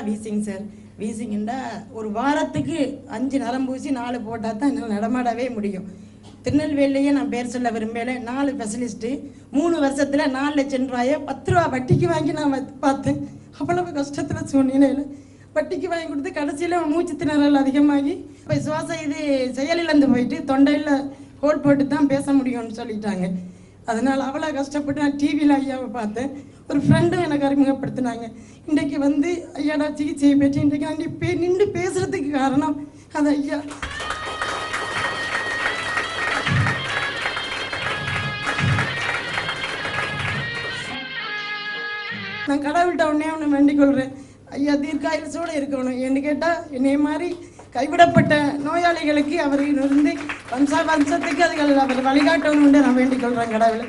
Wheezing sir. வீசிங்கன்னா ஒரு வாரத்துக்கு 5 நரம்பு ஊசி 4 போட்டால் தான் என்னால் நடமாடவே முடியும். திருநெல்வேலியே நான் பேர் சொல்ல விரும்பல. 4 ஸ்பெஷலிஸ்ட்டு 3 வருஷத்தில் 4 லட்சம் ரூபாயை 10 ரூபா வட்டிக்கு வாங்கி நான் பார்த்தேன். அவ்வளவு கஷ்டத்தில் சூழ்நிலையில் வட்டிக்கு வாங்கி கொடுத்து கடைசியில் மூச்சு திணறல் அதிகமாகி இப்போ சுவாச இது செயலிழந்து போயிட்டு தொண்டையில் ஹோல் போட்டு தான் பேச முடியும்னு சொல்லிட்டாங்க. அதனால் அவ்வளோ கஷ்டப்பட்டு நான் டிவியில் ஐயாவை பார்த்தேன். ஒரு ஃப்ரெண்டும் எனக்கு அறிமுகப்படுத்தினாங்க. இன்றைக்கு வந்து ஐயாடா சிகிச்சையை பெற்று இன்றைக்கு நான் நின்று பேசுகிறதுக்கு காரணம் அது ஐயா. நான் கடவுள்கிட்ட ஒன்று வேண்டிக் கொள்கிறேன், ஐயா தீர்க்காயுசோடு இருக்கணும். என்று கேட்டால் என்னை மாதிரி கைவிடப்பட்ட நோயாளிகளுக்கு அவர் இருந்து வம்சத்துக்கு அதுகள் அவர் வழிகாட்டணும்னு நான் வேண்டிக் கொள்கிறேன் கடவுளை.